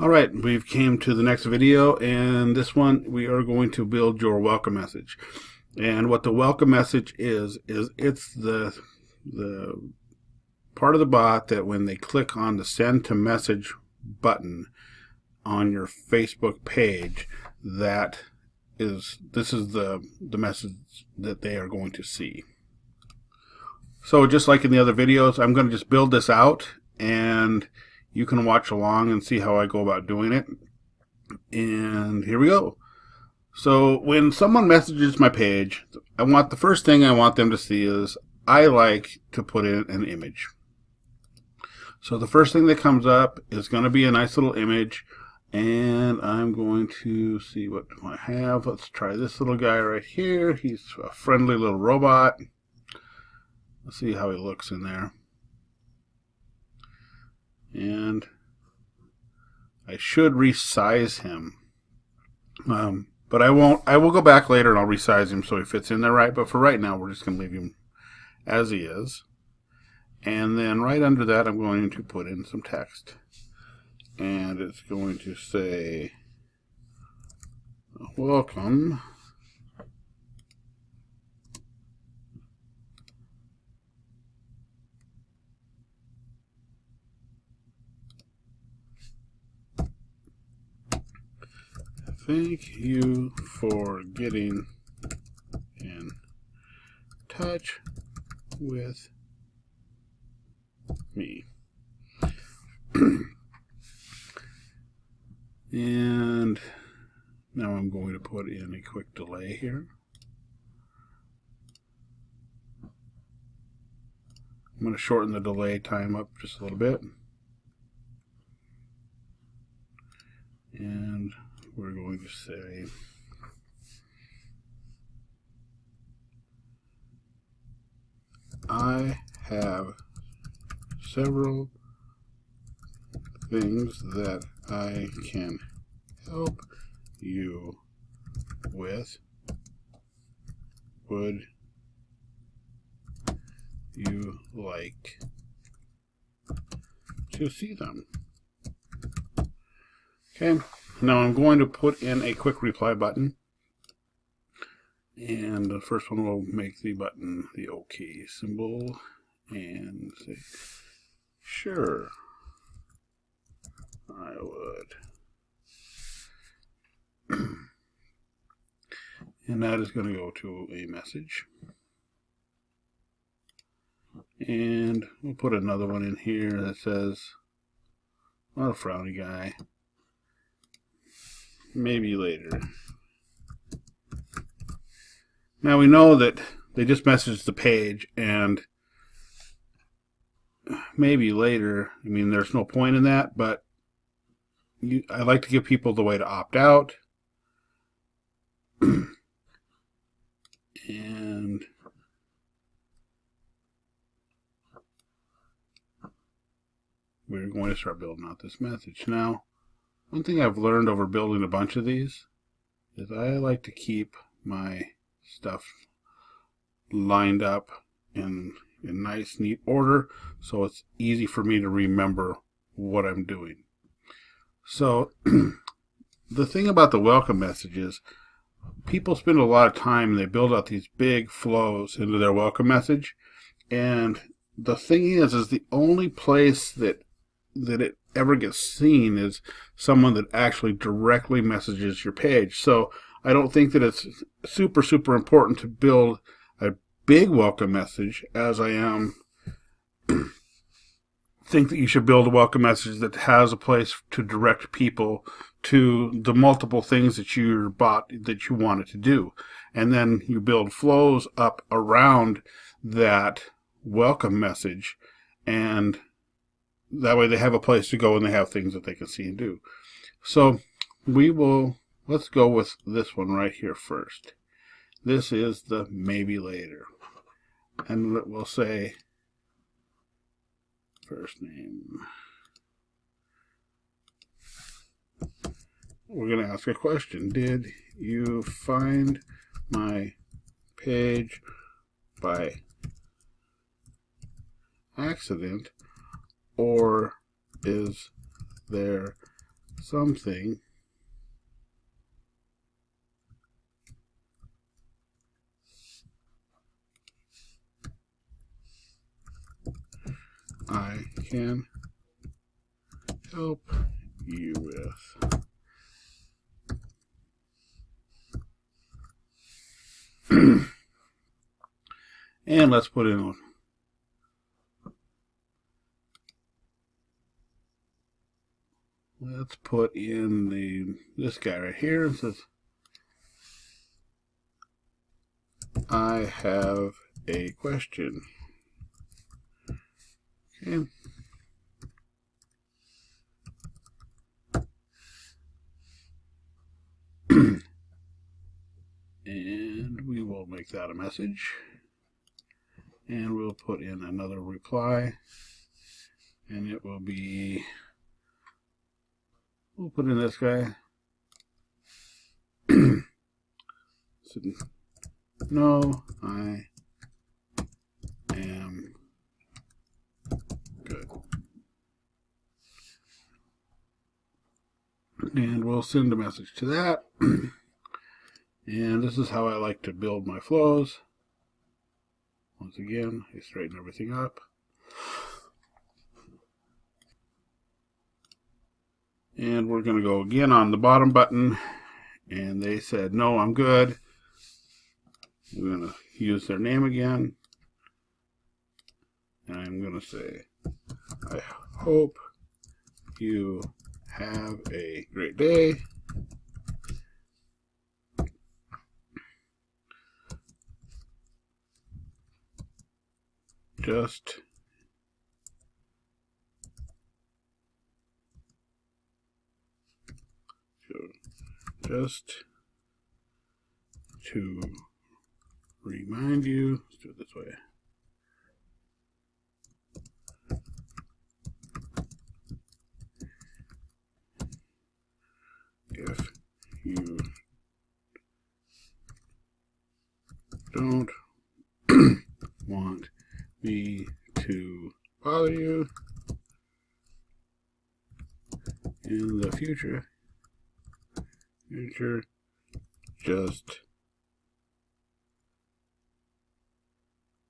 Alright, we've came to the next video, and this one we are going to build your welcome message. And what the welcome message is it's the part of the bot that when they click on the send to message button on your Facebook page, this is the message that they are going to see. So just like in the other videos, I'm going to just build this out, and you can watch along and see how I go about doing it. And here we go. So when someone messages my page, the first thing I want them to see is I like to put in an image. So the first thing that comes up is going to be a nice little image, and I'm going to see what do I have. Let's try this little guy right here. He's a friendly little robot. Let's see how he looks in there. And I should resize him. But I won't. I will go back later and I'll resize him so he fits in there right. But for right now, we're just going to leave him as he is. And then right under that, I'm going to put in some text. And it's going to say, welcome. Thank you for getting in touch with me. And now I'm going to put in a quick delay here. I'm going to shorten the delay time up just a little bit. And we're going to say I have several things that I can help you with. Would you like to see them? Okay, now I'm going to put in a quick reply button. And the first one will make the button the OK symbol and say, sure, I would. And that is going to go to a message. And we'll put another one in here that says, not a frowny guy. Maybe later. Now we know that they just messaged the page, and maybe later, I mean, there's no point in that, but I like to give people the way to opt out. And we're going to start building out this message. Now, one thing I've learned over building a bunch of these is I like to keep my stuff lined up in nice, neat order so it's easy for me to remember what I'm doing. So the thing about the welcome messages, people spend a lot of time and they build out these big flows into their welcome message, and the thing is the only place that it ever gets seen is someone that actually directly messages your page. So I don't think that it's super important to build a big welcome message, as I am think that you should build a welcome message that has a place to direct people to the multiple things that your bot that you want it to do. And then you build flows up around that welcome message, and that way they have a place to go and they have things that they can see and do. So let's go with this one right here first. This is the maybe later. And we'll say first name. We're going to ask a question. Did you find my page by accident, or is there something I can help you with. And let's put in this guy right here. It says, I have a question. Okay. And we will make that a message. And we'll put in another reply. And it will be, we'll put in this guy. So, no, I am good. And we'll send a message to that. And this is how I like to build my flows. Once again, I straighten everything up. And we're going to go again on the bottom button. And they said, no, I'm good. I'm going to use their name again. And I'm going to say, I hope you have a great day. Just to remind you, let's do it this way. If you don't want me to bother you in the future, just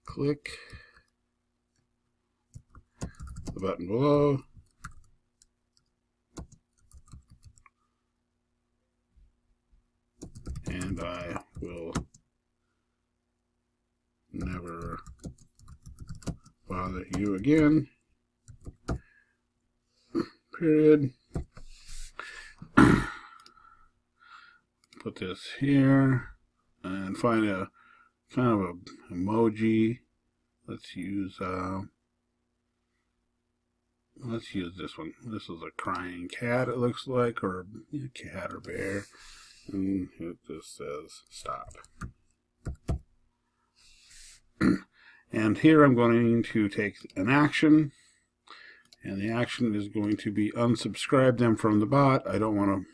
click the button below and I will never bother you again. Period. Put this here and find a kind of a emoji. Let's use this one. This is a crying cat, it looks like, or a cat or bear, and it just says stop. And here I'm going to take an action, and the action is going to be unsubscribe them from the bot. I don't want to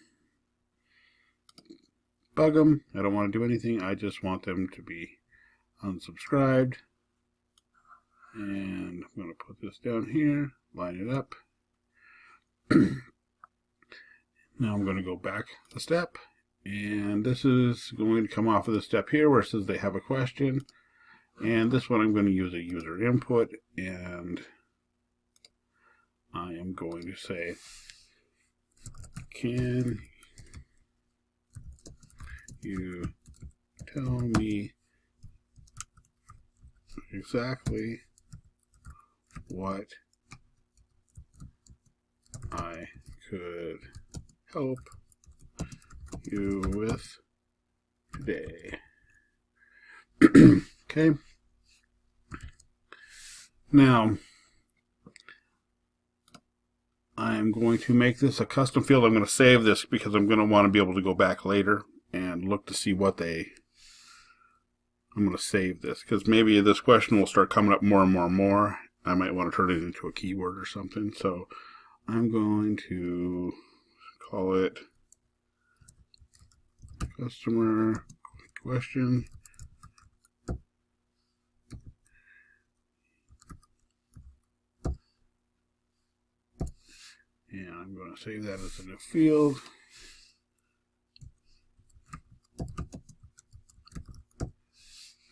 bug them. I don't want to do anything. I just want them to be unsubscribed. And I'm going to put this down here, line it up. Now I'm going to go back a step, and this is going to come off of the step here where it says they have a question. And this one I'm going to use a user input, and I am going to say, can you tell me exactly what I could help you with today? Okay. Now, I'm going to make this a custom field. I'm going to save this because I'm going to want to be able to go back later and look to see what I'm going to save this because maybe this question will start coming up more and more and more. I might want to turn it into a keyword or something. So I'm going to call it customer question. And I'm going to save that as a new field.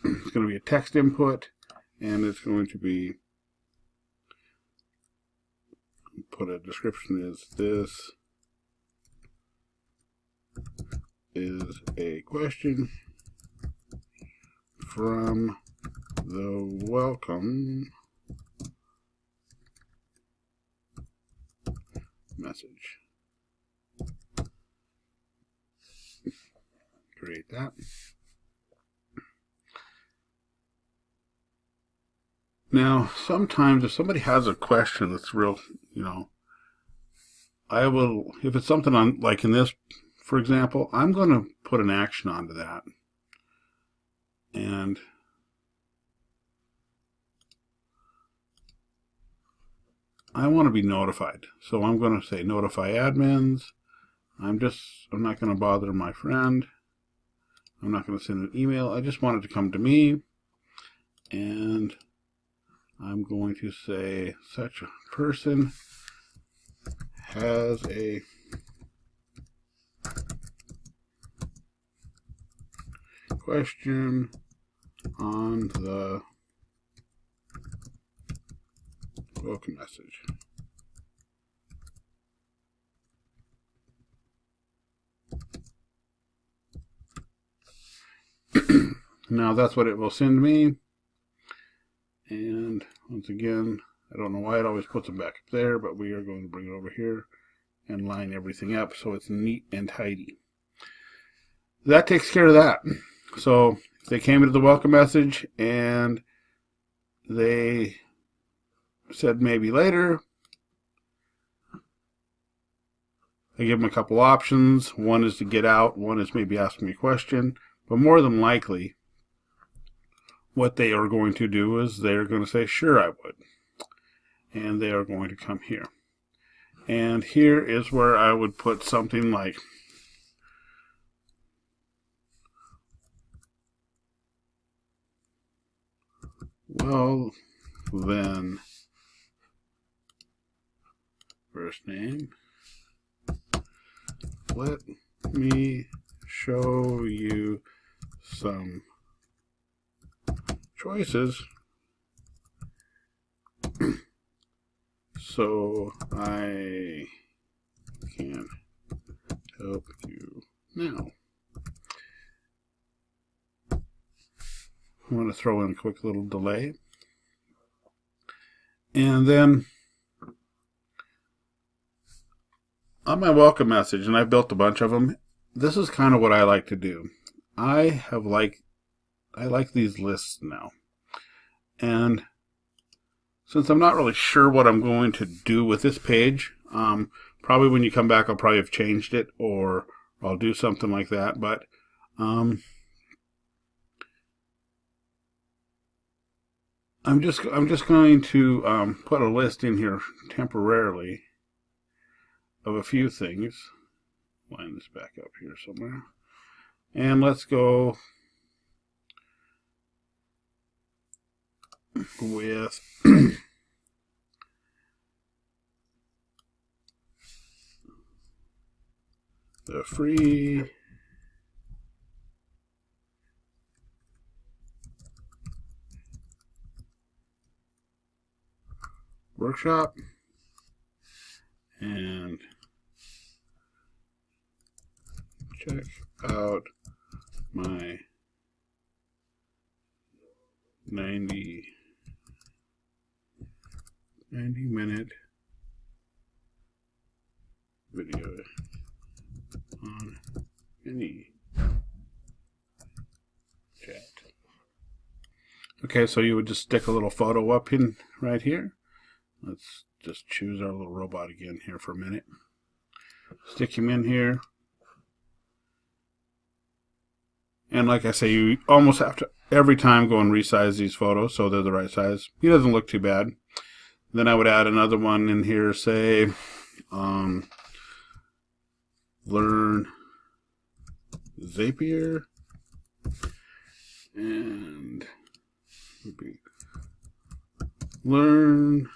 It's going to be a text input, and it's going to be, put a description as this is a question from the welcome message. Create that. Now, sometimes if somebody has a question that's real, I will, if it's something on, like in this, for example, I'm going to put an action onto that. And I want to be notified. So I'm going to say notify admins. I'm not going to bother my friend. I'm not going to send an email. I just want it to come to me. And I'm going to say such a person has a question on the welcome message. Now that's what it will send me. And once again, I don't know why it always puts them back up there, but we are going to bring it over here and line everything up so it's neat and tidy. That takes care of that. So if they came into the welcome message and they said maybe later, I give them a couple options. One is to get out, one is maybe ask me a question, but more than likely what they are going to do is they're going to say, sure, I would. And they are going to come here. And here is where I would put something like, well, then, first name, let me show you some choices so I can help you now. I want to throw in a quick little delay. And then on my welcome message, and I've built a bunch of them, this is kind of what I like to do. I like these lists now. And since I'm not really sure what I'm going to do with this page, probably when you come back I'll probably have changed it, or I'll do something like that. But I'm just going to put a list in here temporarily of a few things. Line this back up here somewhere. And let's go with the free workshop, and check out my 90-minute video on Manychat. Okay, so you would just stick a little photo up in right here. Let's just choose our little robot again here for a minute. Stick him in here. And like I say, you almost have to every time go and resize these photos so they're the right size. He doesn't look too bad. Then I would add another one in here, say, learn Zapier, and learn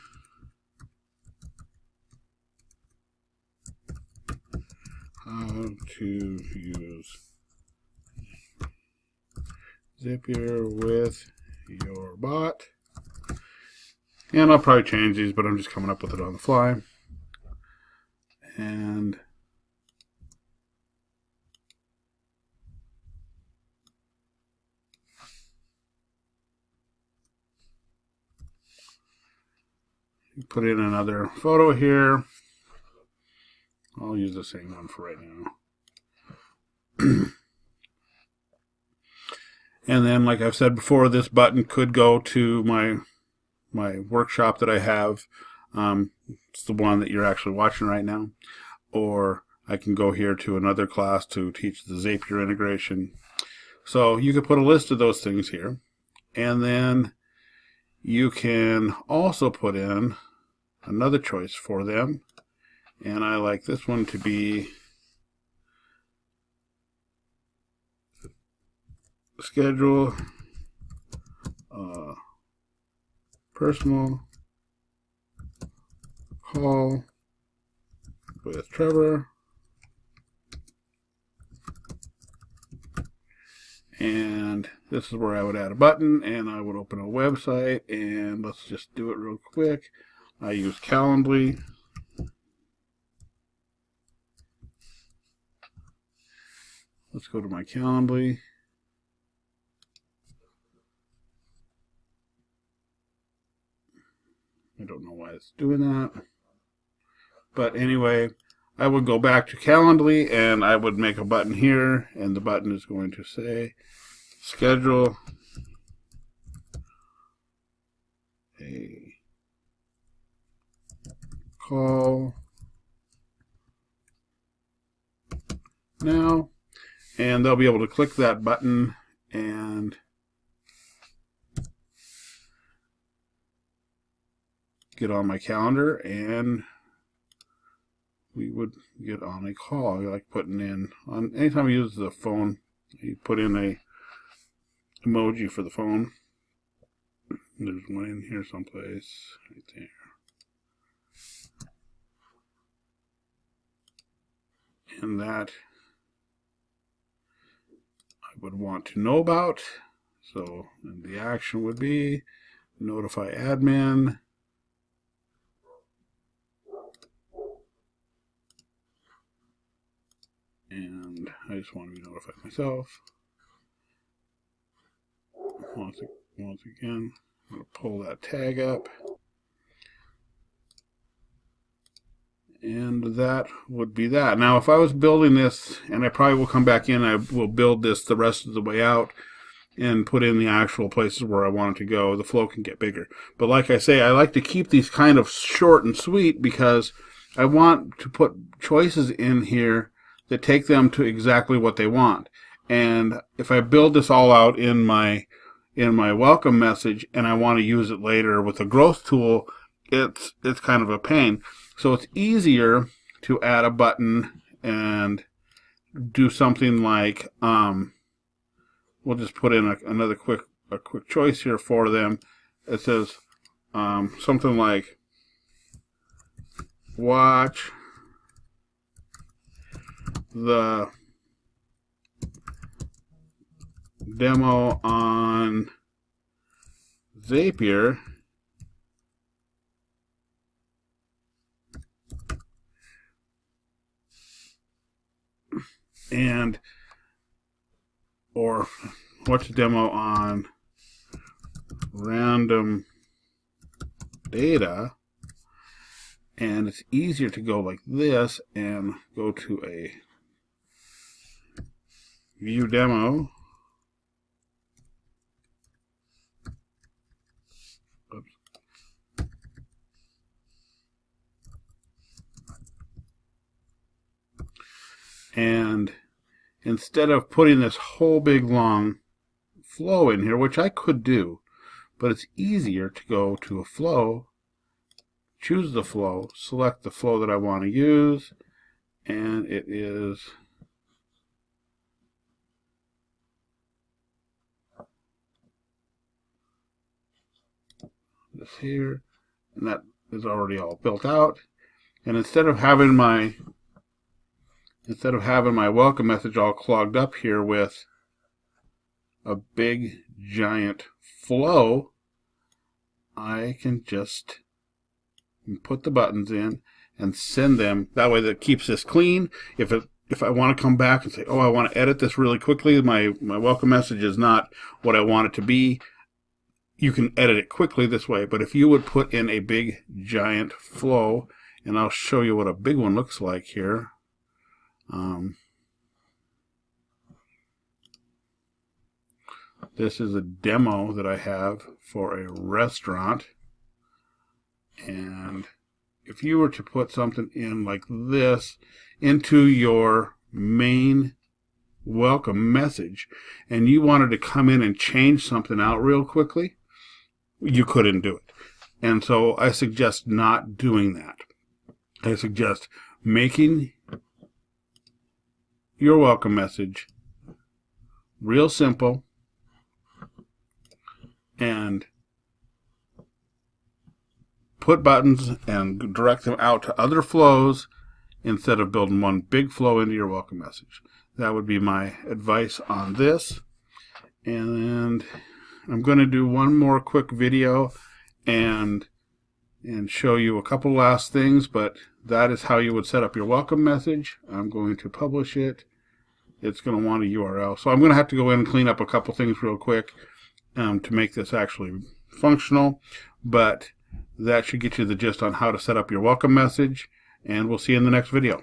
how to use Zapier with your bot. And I'll probably change these, but I'm just coming up with it on the fly. And put in another photo here. I'll use the same one for right now. And then, like I've said before, this button could go to my workshop that I have. It's the one that you're actually watching right now. Or I can go here to another class to teach the Zapier integration. So you could put a list of those things here. And then you can also put in another choice for them. And I like this one to be schedule personal call with Trevor. And this is where I would add a button, and I would open a website, and let's just do it real quick. I use Calendly. Let's go to my Calendly. I don't know why it's doing that. But anyway, I would go back to Calendly and I would make a button here, and the button is going to say schedule a call now, and they'll be able to click that button and get on my calendar, and we would get on a call. I like putting in, on anytime you use the phone, you put in a emoji for the phone. There's one in here someplace, right there. And that I would want to know about. So and the action would be notify admin. And I just want to be notified myself. Once again, I'm going to pull that tag up. And that would be that. Now, if I was building this, and I probably will come back in, I will build this the rest of the way out and put in the actual places where I want it to go. The flow can get bigger. But like I say, I like to keep these kind of short and sweet because I want to put choices in here that take them to exactly what they want. And if I build this all out in my welcome message and I want to use it later with a growth tool, it's kind of a pain. So it's easier to add a button and do something like we'll just put in a quick choice here for them. It says something like watch the demo on Zapier and or watch the demo on random data. And it's easier to go like this and go to a view demo. Oops. And instead of putting this whole big long flow in here, which I could do, but it's easier to go to a flow, choose the flow, select the flow that I want to use, and it is this here, and that is already all built out. And instead of having my instead of having my welcome message all clogged up here with a big giant flow, I can just put the buttons in and send them. That way that keeps this clean. If I want to come back and say, oh, I want to edit this really quickly, my welcome message is not what I want it to be, you can edit it quickly this way. But if you would put in a big giant flow, and I'll show you what a big one looks like here. This is a demo that I have for a restaurant, and if you were to put something in like this into your main welcome message and you wanted to come in and change something out real quickly, you couldn't do it. And so I suggest not doing that. I suggest making your welcome message real simple and put buttons and direct them out to other flows instead of building one big flow into your welcome message. That would be my advice on this. And I'm going to do one more quick video and show you a couple last things, but that is how you would set up your welcome message. I'm going to publish it. It's going to want a URL. So I'm going to have to go in and clean up a couple things real quick to make this actually functional, but that should get you the gist on how to set up your welcome message, and we'll see you in the next video.